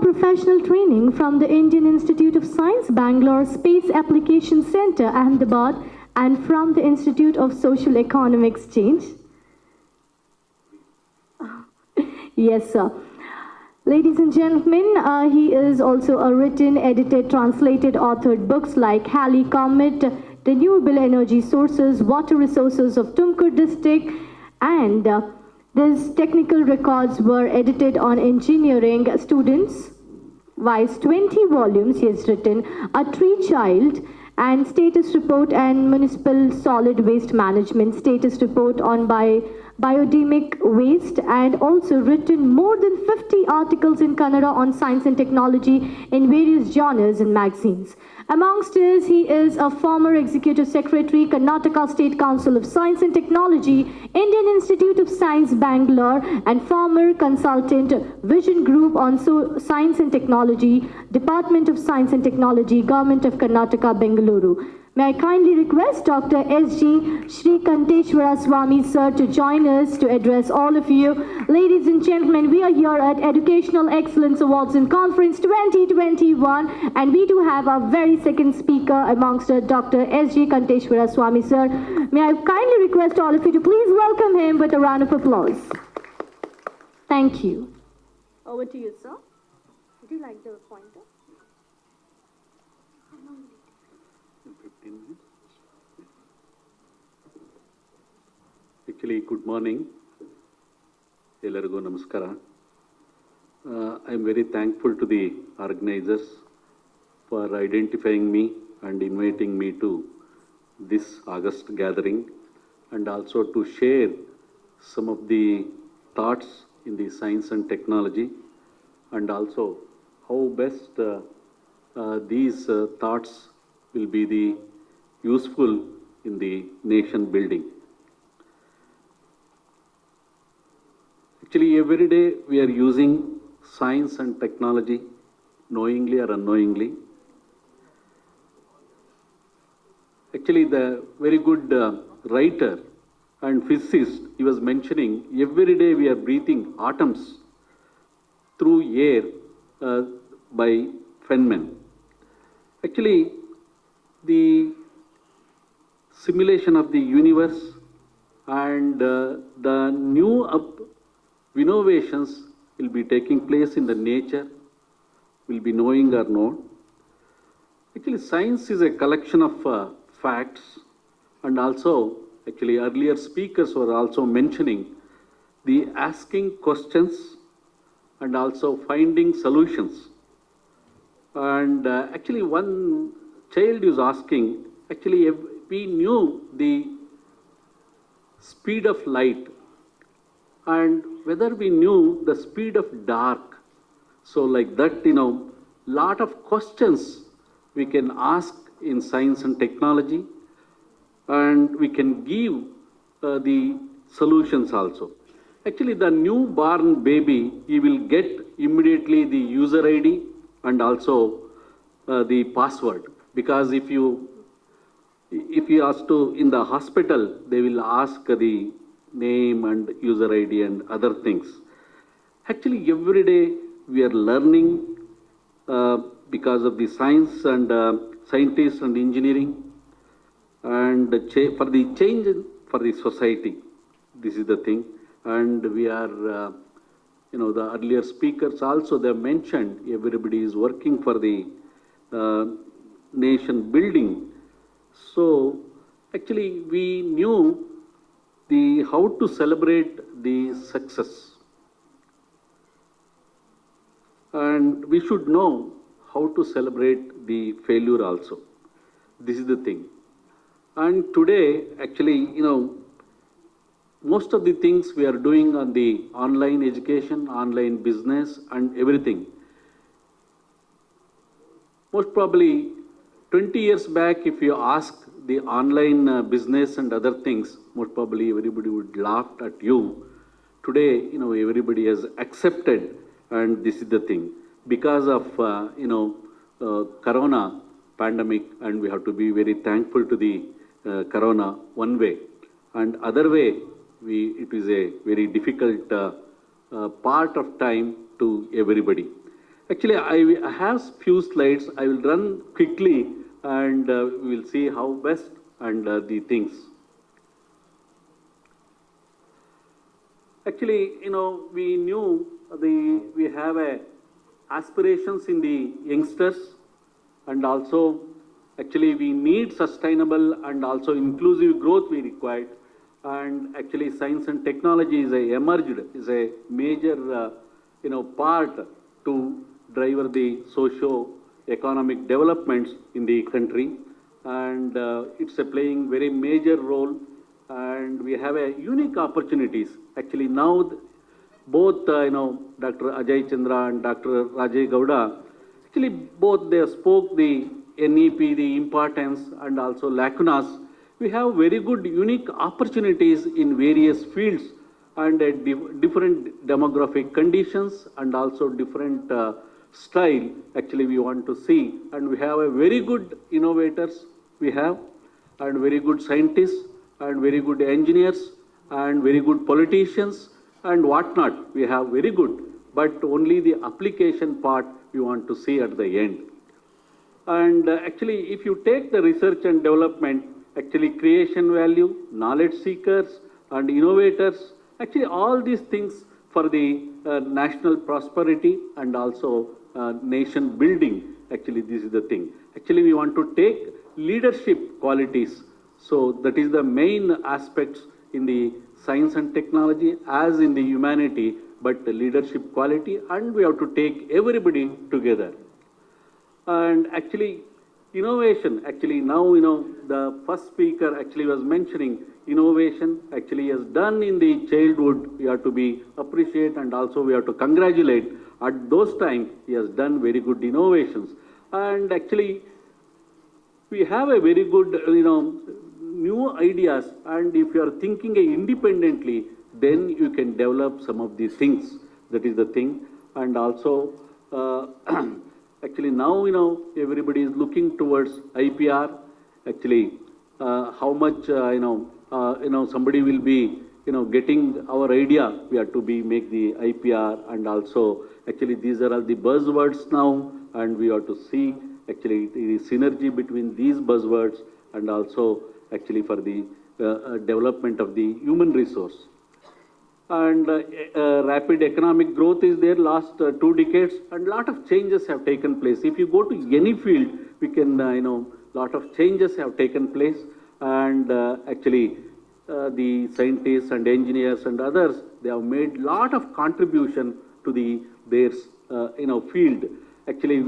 Professional training from the Indian Institute of Science, Bangalore Space Application Center, Ahmedabad, and from the Institute of Social Economic Exchange. Yes, sir. Ladies and gentlemen, he is also a written, edited, translated, authored books like Halley Comet, Renewable Energy Sources, Water Resources of Tumkur District, and these technical records were edited on engineering students. Wise 20 volumes he has written, A Tree Child, and Status Report and Municipal Solid Waste Management, Status Report on Biodemic Waste, and also written more than 50 articles in Kannada on science and technology in various genres and magazines. Amongst us, he is a former Executive Secretary, Karnataka State Council of Science and Technology, Indian Institute of Science, Bangalore, and former consultant, Vision Group on Science and Technology, Department of Science and Technology, Government of Karnataka, Bengaluru. May I kindly request Dr. S.G. Sreekanteswara Swamy, sir, to join us to address all of you. Ladies and gentlemen, we are here at Educational Excellence Awards and Conference 2021, and we do have our very second speaker amongst us, Dr. S.G. Kanteswara Swamy, sir. May I kindly request all of you to please welcome him with a round of applause. Thank you. Over to you, sir. Would you like the pointer? 15 minutes. Actually, good morning. Ellargu namaskara. I am very thankful to the organizers for identifying me and inviting me to this August gathering, and also to share some of the thoughts in the science and technology, and also how best these thoughts will be the useful in the nation building. Actually, every day we are using science and technology, knowingly or unknowingly. Actually, the very good writer and physicist, he was mentioning, every day we are breathing atoms through air by Feynman. Actually, the simulation of the universe and the new innovations will be taking place in the nature, will be knowing or known. Actually, science is a collection of facts, and also, actually, earlier speakers were also mentioning the asking questions and also finding solutions. And actually, one child is asking, actually, if we knew the speed of light and whether we knew the speed of dark, so like that, lot of questions we can ask in science and technology, and we can give the solutions also. Actually, the newborn baby, he will get immediately the user ID and also the password, because if you ask to in the hospital, they will ask the name and user ID and other things. Actually, every day we are learning because of the science and scientists and engineering, and for the change for the society. This is the thing. And we are, the earlier speakers also, they mentioned everybody is working for the nation building. So actually we knew how to celebrate the success, and we should know how to celebrate the failure also. This is the thing. And today, actually, most of the things we are doing on the online education, online business and everything. Most probably 20 years back, if you ask the online business and other things, most probably everybody would laugh at you. Today, everybody has accepted, and this is the thing. Because of, Corona pandemic, and we have to be very thankful to the Corona one way. And other way, it is a very difficult part of time to everybody. Actually, I have few slides. I will run quickly and we will see how best and the things. Actually, we knew we have aspirations in the youngsters, and also actually we need sustainable and also inclusive growth we required. And actually science and technology is a major part to drive the socio-economic developments in the country, and it's playing very major role, and we have a unique opportunities. Actually now both Dr. Ajay Chandra and Dr. Rajay Gowda, actually both they spoke the NEP, the importance and also lacunas. We have very good unique opportunities in various fields and different demographic conditions and also different style actually we want to see. And we have a very good innovators we have, and very good scientists and very good engineers and very good politicians and whatnot. We have very good, but only the application part we want to see at the end. And actually, if you take the research and development, actually creation value, knowledge seekers and innovators, actually all these things for the national prosperity and also nation building, actually this is the thing. Actually we want to take leadership qualities. So that is the main aspects in the science and technology as in the humanity, but the leadership quality, and we have to take everybody together. And actually innovation, actually now the first speaker actually was mentioning innovation actually is done in the childhood. We have to be appreciate and also we have to congratulate. At those times he has done very good innovations, and actually we have a very good new ideas, and if you are thinking independently, then you can develop some of these things. That is the thing. And also actually now everybody is looking towards IPR. Actually how much somebody will be getting our idea, we have to be make the IPR. And also actually these are all the buzzwords now, and we have to see actually the synergy between these buzzwords and also actually for the development of the human resource. And rapid economic growth is there last 2 decades, and lot of changes have taken place. If you go to any field, we can lot of changes have taken place, and actually the scientists and engineers and others, they have made lot of contribution to their field. Actually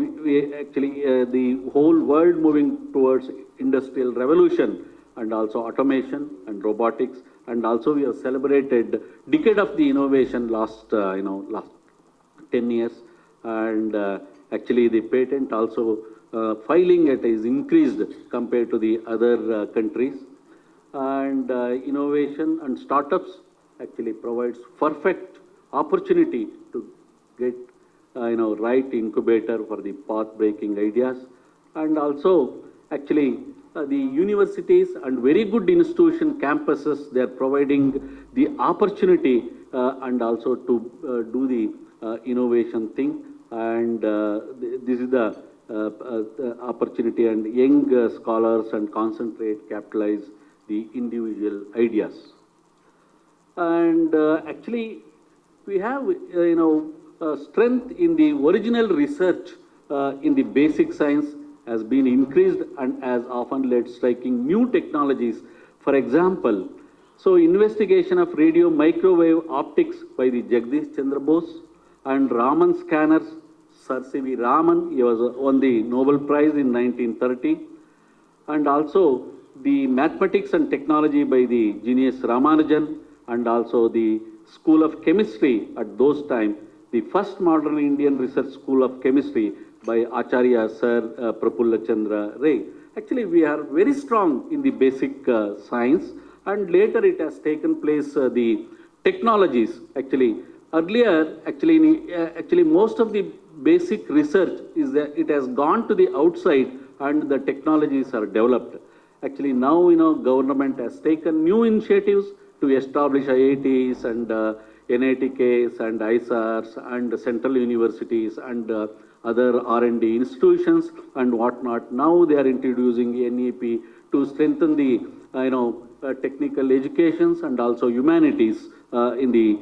the whole world moving towards industrial revolution and also automation and robotics. And also we have celebrated decade of the innovation last last 10 years, and actually the patent also filing it is increased compared to the other countries. And innovation and startups actually provides perfect opportunity to get right incubator for the path breaking ideas. And also actually the universities and very good institution campuses, they are providing the opportunity and also to do the innovation thing. And this is the opportunity, and young scholars and concentrate, capitalize the individual ideas. And actually we have strength in the original research in the basic science has been increased and has often led striking new technologies. For example, so investigation of radio microwave optics by the Jagdish Chandra Bose and Raman scanners. Sir C.V. Raman, he was won the Nobel Prize in 1930. And also the mathematics and technology by the genius Ramanujan, and also the School of Chemistry at those times, the first modern Indian research school of chemistry by Acharya Sir Prafulla Chandra Ray. Actually we are very strong in the basic science, and later it has taken place the technologies. Actually earlier actually most of the basic research is that it has gone to the outside and the technologies are developed. Actually now government has taken new initiatives to establish IITs and NITKs and ISRs and central universities and other R&D institutions and whatnot. Now they are introducing NEP to strengthen the technical educations and also humanities in the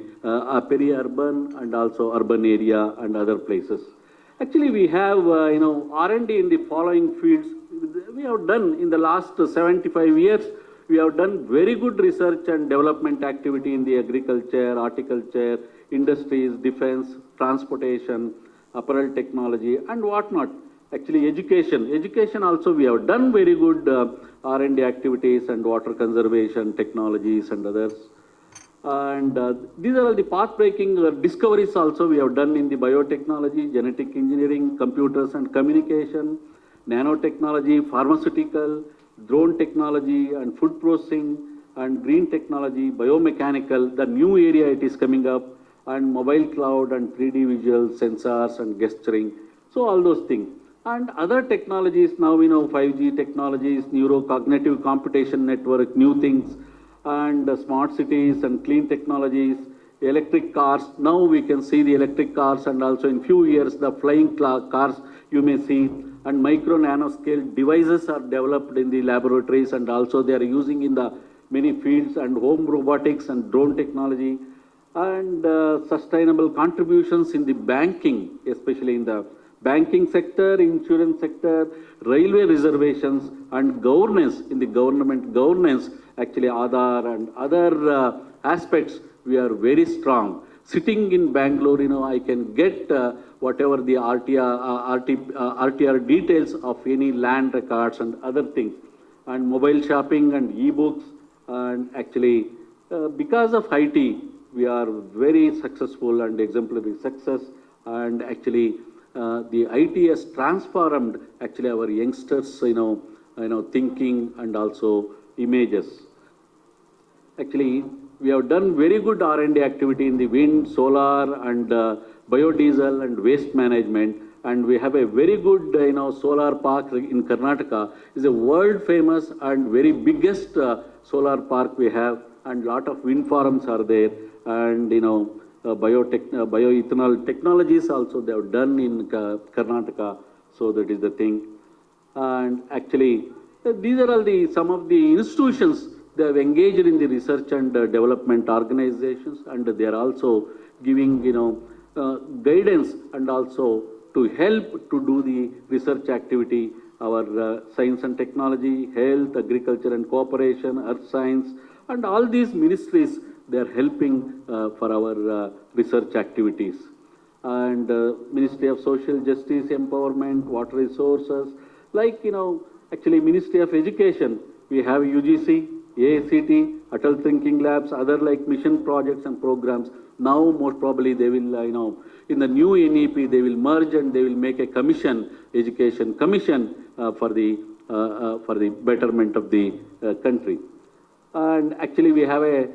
peri-urban and also urban area and other places. Actually, we have R&D in the following fields. We have done in the last 75 years. We have done very good research and development activity in the agriculture, horticulture, industries, defense, transportation, apparel technology, and whatnot. Actually, education also we have done very good R&D activities and water conservation technologies and others. And these are all the path-breaking discoveries also we have done in the biotechnology, genetic engineering, computers and communication, nanotechnology, pharmaceutical, drone technology and food processing and green technology, biomechanical, the new area it is coming up, and mobile cloud and 3D visual sensors and gesturing. So all those things. And other technologies, now we know 5G technologies, neurocognitive computation network, new things, and smart cities and clean technologies, electric cars. Now we can see the electric cars, and also in few years the flying cars you may see, and micro nanoscale devices are developed in the laboratories, and also they are using in the many fields, and home robotics and drone technology, and sustainable contributions in the banking, especially in the banking sector, insurance sector, railway reservations, and governance, in the government governance, actually Aadhaar and other aspects, we are very strong. Sitting in Bangalore, I can get whatever the RTR details of any land records and other things, and mobile shopping and e-books, and actually because of IT, we are very successful and exemplary success, and actually the IT has transformed actually our youngsters, thinking and also images. Actually, we have done very good R&D activity in the wind, solar, and biodiesel and waste management, and we have a very good solar park in Karnataka. It's a world famous and very biggest solar park we have, and lot of wind farms are there, and bioethanol technologies also they have done in Karnataka. So that is the thing. And actually, these are all some of the institutions they have engaged in the research and development organizations, and they are also giving guidance and also to help to do the research activity. Our science and technology, health, agriculture and cooperation, earth science, and all these ministries, they are helping for our research activities. And Ministry of Social Justice, Empowerment, Water Resources, actually Ministry of Education, we have UGC, AICT, Atal Thinking Labs, other mission projects and programs. Now most probably they will, in the new NEP, they will merge and they will make a commission, education commission for the betterment of the country. And actually we have a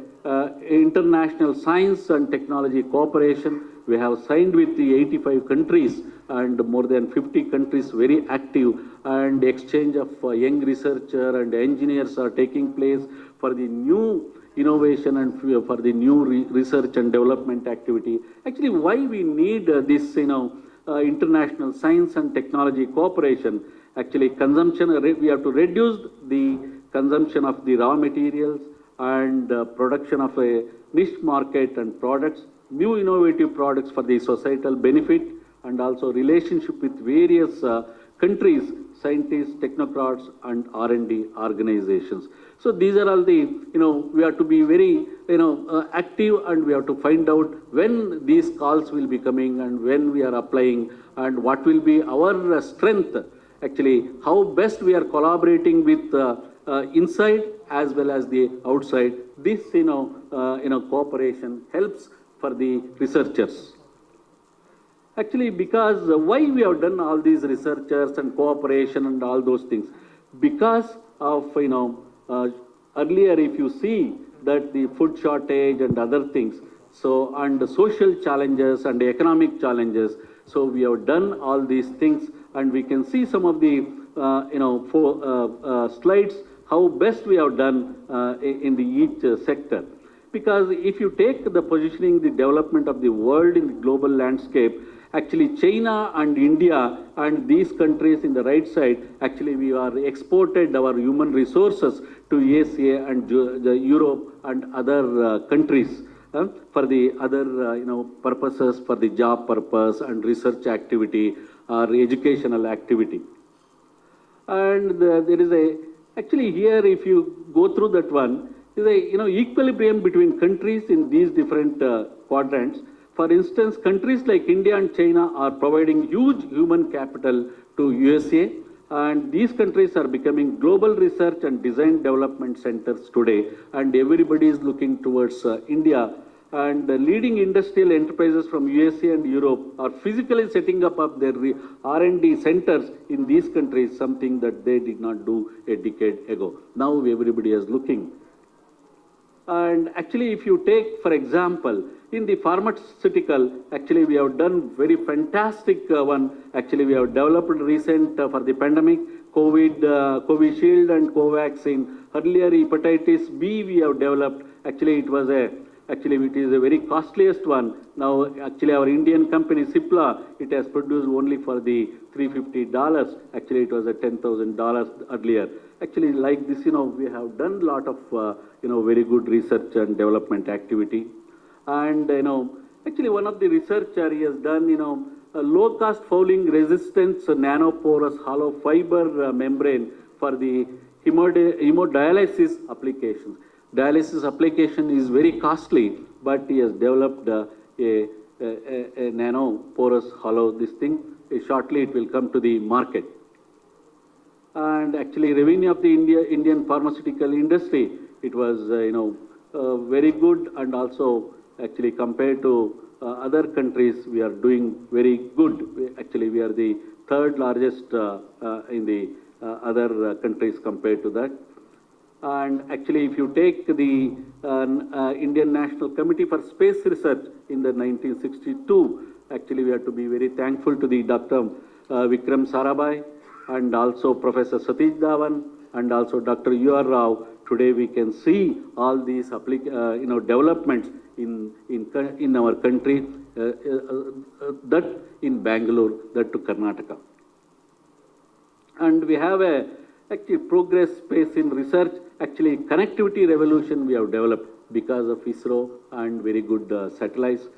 international science and technology cooperation. We have signed with the 85 countries and more than 50 countries very active, and exchange of young researcher and engineers are taking place for the new innovation and for the new research and development activity. Actually, why we need this international science and technology cooperation? Actually, consumption, we have to reduce the consumption of the raw materials and production of a niche market and products, new innovative products for the societal benefit, and also relationship with various countries, scientists, technocrats, and R&D organizations. So these are all the, we have to be very, active, and we have to find out when these calls will be coming and when we are applying, and what will be our strength, actually, how best we are collaborating with inside as well as the outside. This, cooperation helps for the researchers. Actually, because why we have done all these researchers and cooperation and all those things? Because of, earlier if you see that the food shortage and other things, so, and the social challenges and the economic challenges, so we have done all these things, and we can see some of the, slides, how best we have done in the each sector. Because if you take the positioning, the development of the world in the global landscape, Actually, China and India and these countries in the right side, actually we are exported our human resources to USA and the Europe and other countries for the other purposes, for the job purpose and research activity or educational activity. And there is a, actually here if you go through that one, is a equilibrium between countries in these different quadrants. For instance, countries like India and China are providing huge human capital to USA, and these countries are becoming global research and design development centers today, and everybody is looking towards India. And leading industrial enterprises from USA and Europe are physically setting up their R&D centers in these countries, something that they did not do a decade ago. Now everybody is looking. And actually, if you take, for example, in the pharmaceutical, actually we have done very fantastic one. Actually, we have developed recent for the pandemic, Covishield and Covaxin. Earlier, hepatitis B we have developed. Actually, it is a very costliest one. Now, actually, our Indian company Cipla, it has produced only for the $350. Actually, it was a $10,000 earlier. Actually, like this, we have done a lot of, very good research and development activity. And, actually, one of the researcher he has done, a low-cost fouling resistance nanoporous hollow fiber membrane for the hemodialysis applications. Dialysis application is very costly, but he has developed a nanoporous hollow this thing. Shortly, it will come to the market. And actually, revenue of the Indian pharmaceutical industry, it was very good, and also actually compared to other countries, we are doing very good. Actually, we are the third largest in the other countries compared to that. And actually, if you take the Indian National Committee for Space Research in the 1962, actually we have to be very thankful to the Dr. Vikram Sarabhai and also Professor Satish Dhawan and also Dr. U.R. Rao. Today we can see all these developments in our country, that in Bangalore, that to Karnataka. And we have a actually progress space in research. Actually, connectivity revolution we have developed because of ISRO and very good satellites,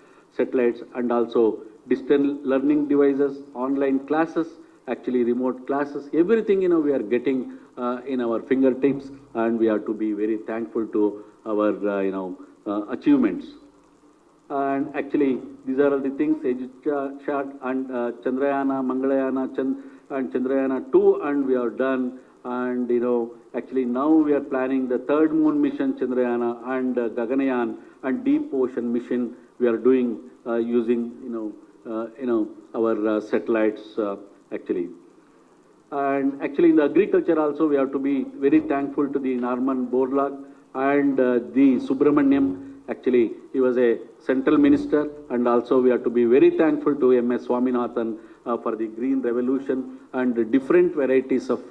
and also distant learning devices, online classes, actually remote classes, everything we are getting in our fingertips, and we have to be very thankful to our achievements. And actually, these are all the things, EduSat and Chandrayana, Mangalayana, and Chandrayana 2, and we have done. And actually now we are planning the third moon mission, Chandrayana, and Gaganayan and Deep Ocean mission. We are doing using our satellites actually. And actually in the agriculture also we have to be very thankful to the Norman Borlaug and the Subramaniam. Actually, he was a central minister, and also we have to be very thankful to M.S. Swaminathan for the green revolution and the different varieties of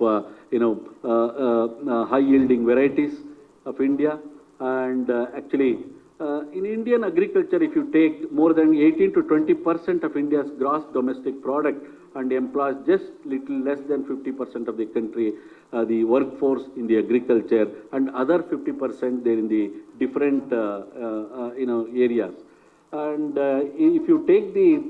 high-yielding varieties of India. And actually, in Indian agriculture, if you take more than 18 to 20% of India's gross domestic product and employs just little less than 50% of the country, the workforce in the agriculture, and other 50% there in the different areas. And if you take the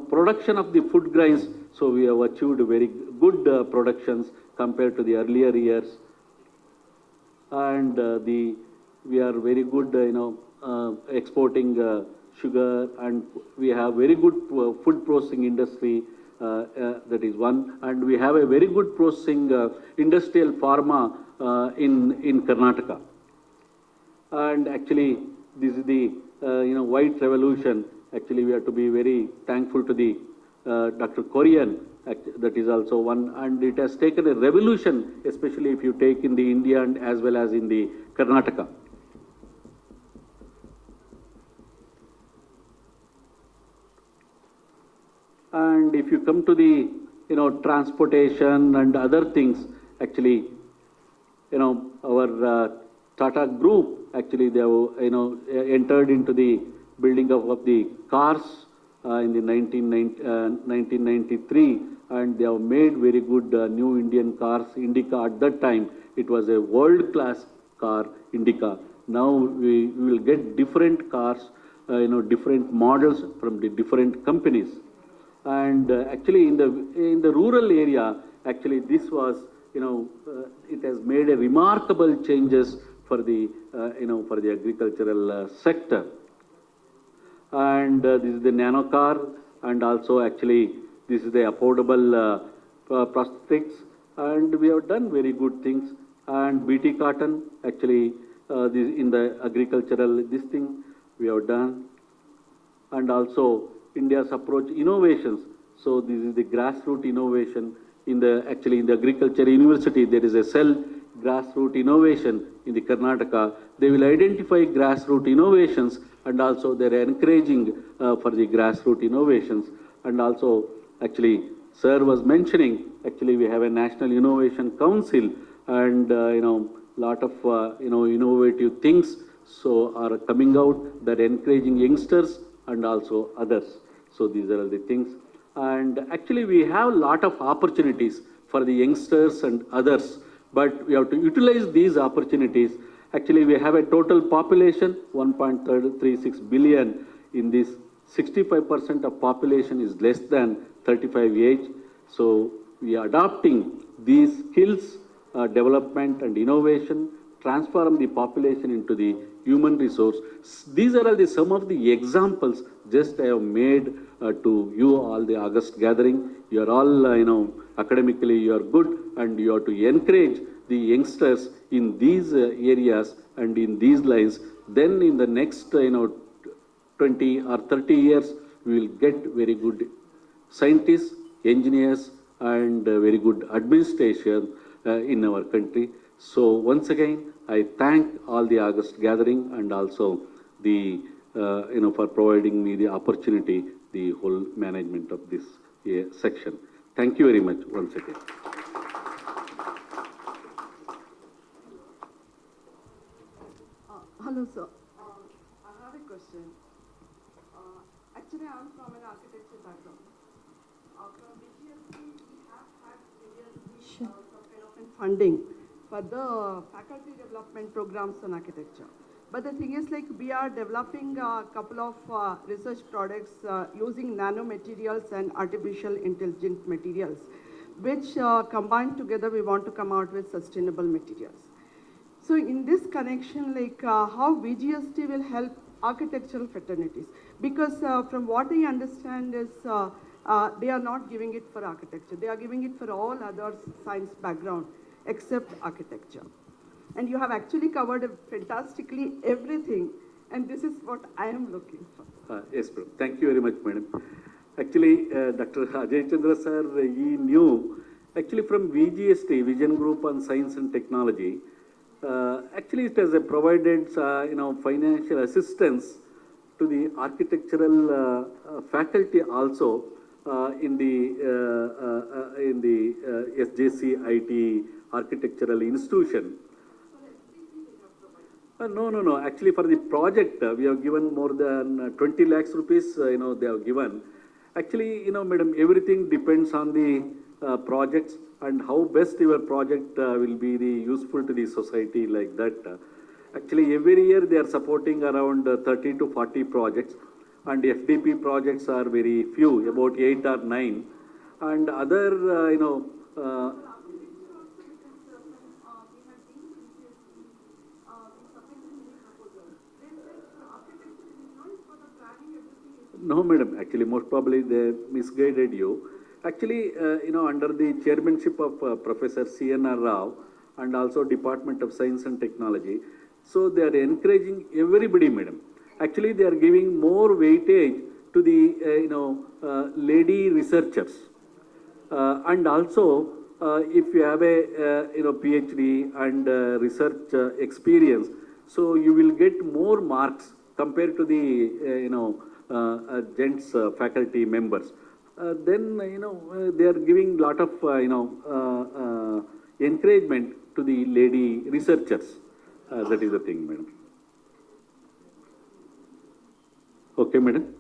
production of the food grains, so we have achieved very good productions compared to the earlier years. And we are very good exporting sugar, and we have very good food processing industry. That is one, and we have a very good processing industrial pharma in Karnataka. And actually, this is the white revolution. Actually, we have to be very thankful to the Dr. Korean. That is also one, and it has taken a revolution, especially if you take in the India and as well as in the Karnataka. And if you come to the transportation and other things, actually our Tata Group, actually they have entered into the building of the cars in the 1993, and they have made very good new Indian cars. Indica at that time, it was a world-class car, Indica. Now we will get different cars, different models from the different companies. And actually, in the rural area, actually this was, it has made a remarkable changes for the, for the agricultural sector. And this is the nano car, and also actually this is the affordable prosthetics, and we have done very good things. And BT cotton, actually this in the agricultural this thing we have done. And also India's approach innovations. So this is the grassroots innovation in the, actually in the agriculture university, there is a cell grassroots innovation in the Karnataka. They will identify grassroots innovations, and also they are encouraging for the grassroots innovations. And also, actually, sir was mentioning, actually we have a National Innovation Council, and lot of innovative things so are coming out that are encouraging youngsters and also others. So these are the things. And actually we have a lot of opportunities for the youngsters and others, but we have to utilize these opportunities. Actually we have a total population 1.36 billion. In this, 65% of population is less than 35 age. So we are adopting these skills, development and innovation, transform the population into the human resource. These are all some of the examples just I have made to you all the August gathering. You are all, academically you are good, and you have to encourage the youngsters in these areas and in these lines. Then in the next, 20 or 30 years, we will get very good scientists, engineers, and very good administration in our country. So once again, I thank all the August gathering and also the, for providing me the opportunity, the whole management of this section. Thank you very much once again. Hello, sir. I have a question. Actually, I'm from an architecture background. From VGST, we have had previously some kind of funding for the faculty development programs on architecture. But the thing is, like, we are developing a couple of research products using nanomaterials and artificial intelligent materials, which combined together, we want to come out with sustainable materials. So in this connection, like how VGST will help architectural fraternities? Because from what I understand is they are not giving it for architecture. They are giving it for all other science background except architecture. And you have actually covered fantastically everything. And this is what I am looking for. Yes, bro. Thank you very much, madam. Actually, Dr. Ajay Chandra sir, he knew, actually from VGST, Vision Group on Science and Technology, actually it has provided, financial assistance to the architectural faculty also in the SJC IT architectural institution. No. Actually, for the project, we have given more than 20 lakhs rupees, they have given. Actually, madam, everything depends on the projects and how best your project will be useful to the society like that. Actually, every year they are supporting around 30 to 40 projects, and FDP projects are very few, about 8 or 9. And other, no, madam. Actually, most probably they misguided you. Actually, under the chairmanship of Professor C.N.R. Rao and also Department of Science and Technology, so they are encouraging everybody, madam. Actually, they are giving more weightage to the, lady researchers. And also, if you have a, PhD and research experience, so you will get more marks compared to the, gents faculty members. Then, they are giving lot of, encouragement to the lady researchers. That is the thing, madam. Okay, madam.